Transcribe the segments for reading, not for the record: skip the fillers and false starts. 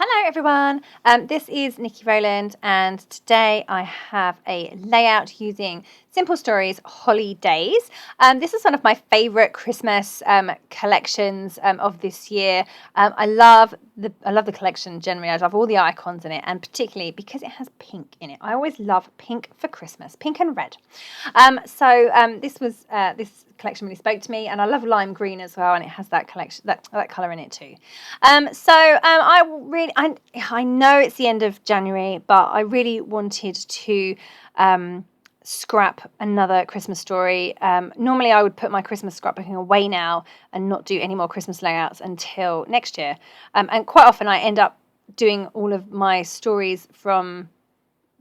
Hello everyone, this is Nikki Rowland, and today I have a layout using Simple Stories Holidays. This is one of my favourite Christmas collections of this year. I love the collection generally. I love all the icons in it, and particularly because it has pink in it. I always love pink for Christmas, pink and red. This collection really spoke to me, and I love lime green as well, and it has that collection that colour in it too. I know it's the end of January, but I really wanted to scrap another Christmas story. Normally I would put my Christmas scrapbooking away now and not do any more Christmas layouts until next year. And quite often I end up doing all of my stories from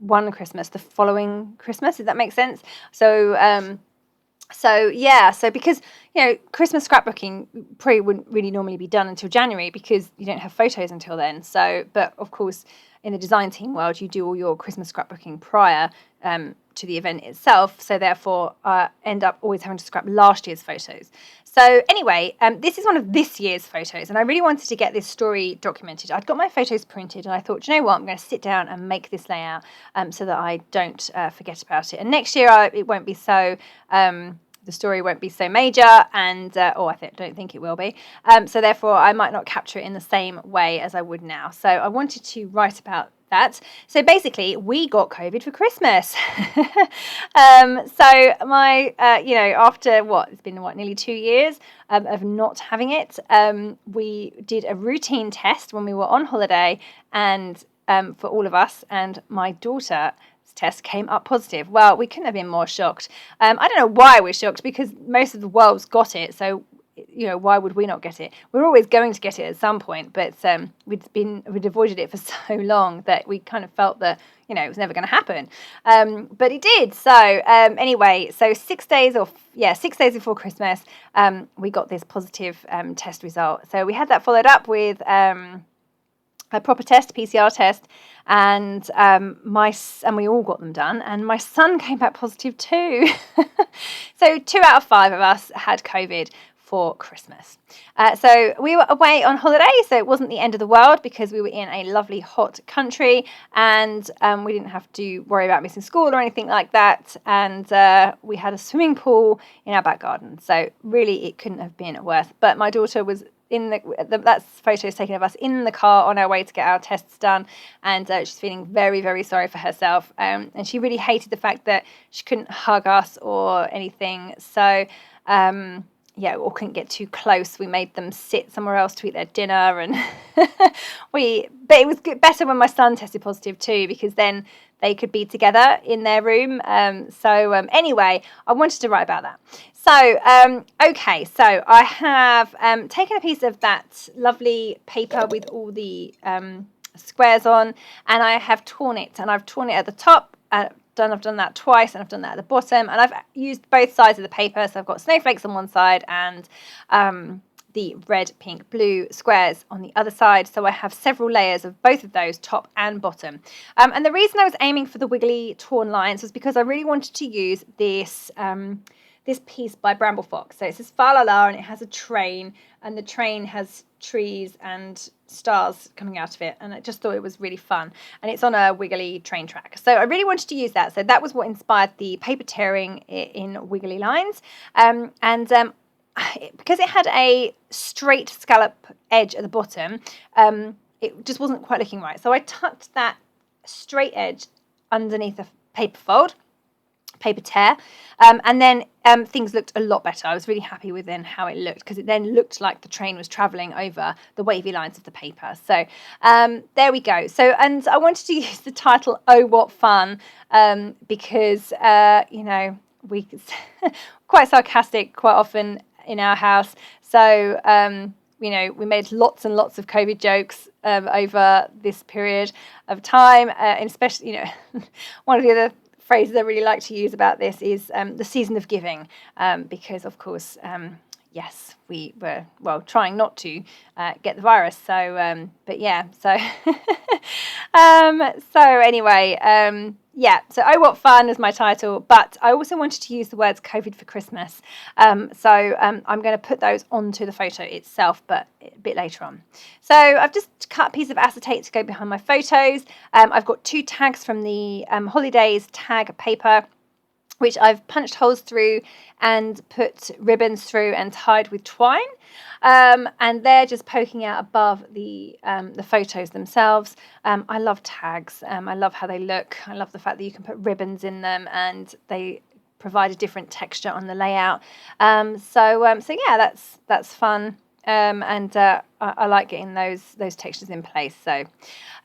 one Christmas, the following Christmas, if that makes sense. So because Christmas scrapbooking probably wouldn't really normally be done until January because you don't have photos until then. So, but of course, in the design team world, you do all your Christmas scrapbooking prior to the event itself. So therefore, end up always having to scrap last year's photos. So anyway, this is one of this year's photos, and I really wanted to get this story documented. I'd got my photos printed, and I thought, you know what, I'm going to sit down and make this layout so that I don't forget about it. And next year, it won't be so. The story won't be so major, and don't think it will be. So therefore, I might not capture it in the same way as I would now. So I wanted to write about that. So basically, we got COVID for Christmas. After it's been nearly 2 years of not having it, we did a routine test when we were on holiday, and for all of us, and my daughter test came up positive. Well, we couldn't have been more shocked. I don't know why we're shocked, because most of the world's got it, so why would we not get it? We're always going to get it at some point, but we'd avoided it for so long that we kind of felt that it was never going to happen, but it did. So anyway, so 6 days before Christmas, we got this positive test result. So we had that followed up with a proper test, PCR test, and we all got them done, and my son came back positive too. So 2 out of 5 of us had COVID for Christmas. So we were away on holiday, so it wasn't the end of the world because we were in a lovely hot country, and we didn't have to worry about missing school or anything like that, and we had a swimming pool in our back garden, so really it couldn't have been worse. But my daughter was that's photos taken of us in the car on our way to get our tests done, and she's feeling very, very sorry for herself, and she really hated the fact that she couldn't hug us or anything, so or couldn't get too close. We made them sit somewhere else to eat their dinner, and but it was better when my son tested positive too, because then they could be together in their room. Anyway, I wanted to write about that. So I have taken a piece of that lovely paper with all the squares on, and I have torn it, and I've torn it at the top. I've done that twice, and I've done that at the bottom, and I've used both sides of the paper. So I've got snowflakes on one side and the red, pink, blue squares on the other side. So I have several layers of both of those, top and bottom. And the reason I was aiming for the wiggly torn lines was because I really wanted to use this piece by Bramble Fox. So it says Fa La La, and it has a train, and the train has trees and stars coming out of it, and I just thought it was really fun, and it's on a wiggly train track, so I really wanted to use that. So that was what inspired the paper tearing in wiggly lines, because it had a straight scallop edge at the bottom, it just wasn't quite looking right, so I tucked that straight edge underneath a paper tear, and then things looked a lot better. I was really happy with then how it looked, because it then looked like the train was travelling over the wavy lines of the paper. So there we go. So, and I wanted to use the title "Oh What Fun," because we quite sarcastic quite often in our house. So we made lots and lots of COVID jokes over this period of time, and especially one of the other phrases I really like to use about this is the season of giving, because of course yes, we were, well, trying not to get the virus. So, but yeah, so, so anyway, yeah, so Oh What Fun is my title, but I also wanted to use the words COVID for Christmas. So I'm going to put those onto the photo itself, but a bit later on. So I've just cut a piece of acetate to go behind my photos. I've got 2 tags from the holidays tag paper, which I've punched holes through and put ribbons through and tied with twine. And they're just poking out above the photos themselves. I love tags. I love how they look. I love the fact that you can put ribbons in them and they provide a different texture on the layout. So yeah, that's fun. And I like getting those textures in place. So,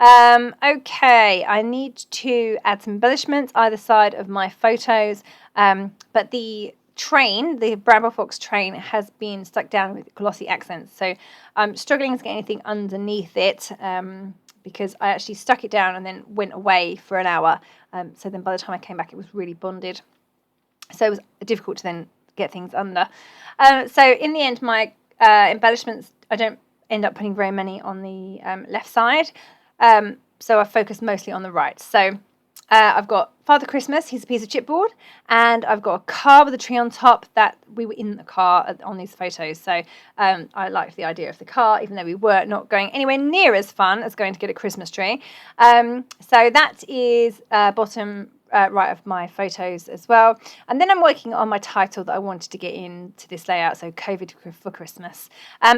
okay, I need to add some embellishments either side of my photos. But the train, the Bramble Fox train, has been stuck down with glossy accents. So I'm struggling to get anything underneath it because I actually stuck it down and then went away for an hour. So then by the time I came back, it was really bonded. So it was difficult to then get things under. So in the end, my embellishments, I don't end up putting very many on the left side. So I focus mostly on the right. So I've got Father Christmas, he's a piece of chipboard, and I've got a car with a tree on top that we were in the car on these photos. So I liked the idea of the car, even though we were not going anywhere near as fun as going to get a Christmas tree. So that is bottom right of my photos as well. And then I'm working on my title that I wanted to get into this layout, so COVID for Christmas.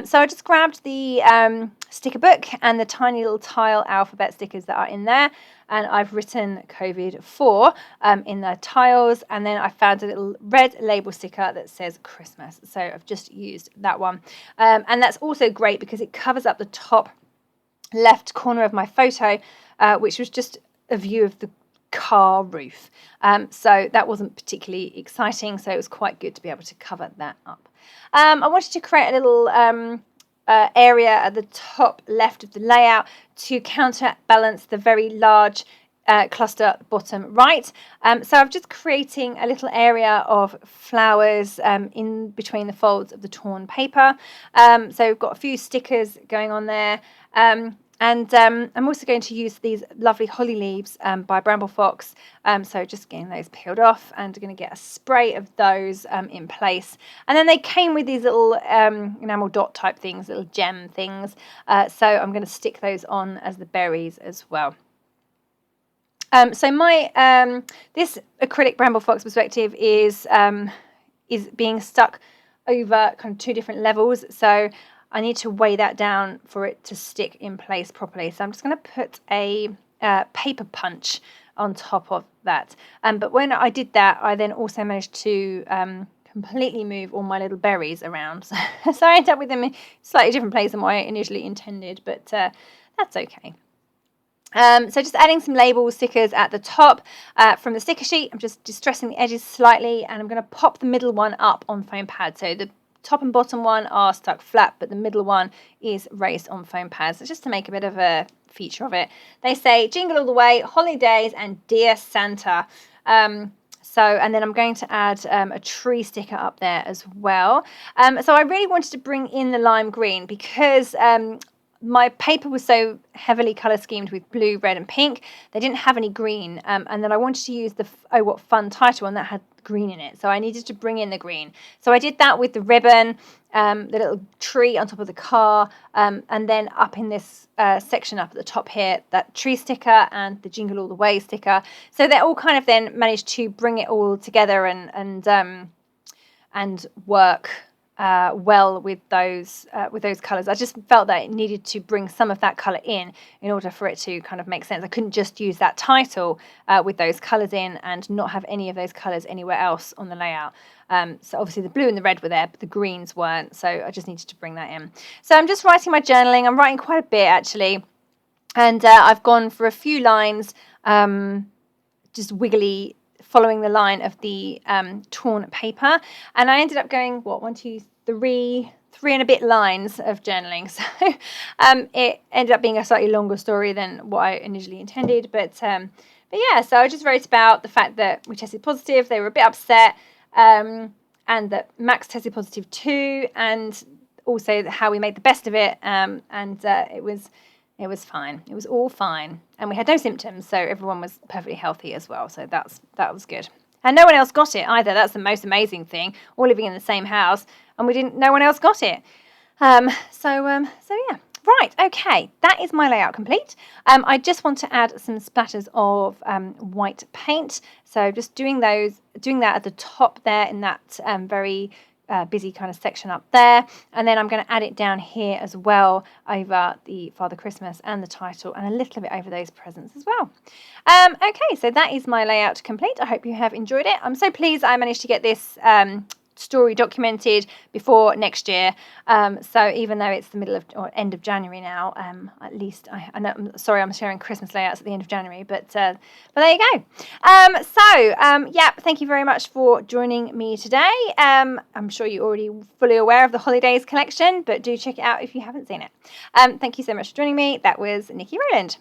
So I just grabbed the sticker book and the tiny little tile alphabet stickers that are in there, and I've written COVID for in the tiles, and then I found a little red label sticker that says Christmas. So I've just used that one. And that's also great because it covers up the top left corner of my photo, which was just a view of the car roof. So that wasn't particularly exciting, so it was quite good to be able to cover that up. I wanted to create a little area at the top left of the layout to counterbalance the very large cluster at the bottom right. So I'm just creating a little area of flowers in between the folds of the torn paper. So we've got a few stickers going on there. And I'm also going to use these lovely holly leaves by Bramble Fox. So just getting those peeled off, and going to get a spray of those in place. And then they came with these little enamel dot type things, little gem things. So I'm going to stick those on as the berries as well. So my this acrylic Bramble Fox perspective is being stuck over kind of 2 different levels. So I need to weigh that down for it to stick in place properly. So I'm just going to put a paper punch on top of that. But when I did that, I then also managed to completely move all my little berries around. So I ended up with them in a slightly different place than what I initially intended, but that's okay. So just adding some label stickers at the top from the sticker sheet. I'm just distressing the edges slightly, and I'm going to pop the middle one up on foam pad. So the top and bottom one are stuck flat, but the middle one is raised on foam pads. So just to make a bit of a feature of it. They say jingle all the way, holidays, and dear Santa. And then I'm going to add a tree sticker up there as well. So I really wanted to bring in the lime green because my paper was so heavily colour schemed with blue, red and pink. They didn't have any green. And then I wanted to use the Oh What Fun title, and that had green in it. So I needed to bring in the green. So I did that with the ribbon, the little tree on top of the car, and then up in this section up at the top here, that tree sticker and the Jingle All the Way sticker. So they're all kind of then managed to bring it all together and work well with those colours. I just felt that it needed to bring some of that colour in order for it to kind of make sense. I couldn't just use that title with those colours in and not have any of those colours anywhere else on the layout. So obviously the blue and the red were there, but the greens weren't. So I just needed to bring that in. So I'm just writing my journaling. I'm writing quite a bit actually. And I've gone for a few lines, just wiggly, following the line of the torn paper, and I ended up going 3 and a bit lines of journaling. So it ended up being a slightly longer story than what I initially intended, but yeah. So I just wrote about the fact that we tested positive. They were a bit upset, and and that Max tested positive too, and also how we made the best of it. It was fine. It was all fine, and we had no symptoms, so everyone was perfectly healthy as well. So that was good. And no one else got it either. That's the most amazing thing. All living in the same house, and no one else got it. So yeah. Right, okay, that is my layout complete. I just want to add some splatters of white paint. So just doing that at the top there in that very busy kind of section up there. And then I'm going to add it down here as well over the Father Christmas and the title, and a little bit over those presents as well. Okay, so that is my layout complete. I hope you have enjoyed it. I'm so pleased I managed to get this story documented before next year. So even though it's the middle of or end of January now, at least I know. I'm sharing Christmas layouts at the end of January, but there you go. Yeah, thank you very much for joining me today. I'm sure you're already fully aware of the holidays collection, but do check it out if you haven't seen it. Thank you so much for joining me. That was Nikki Rowland.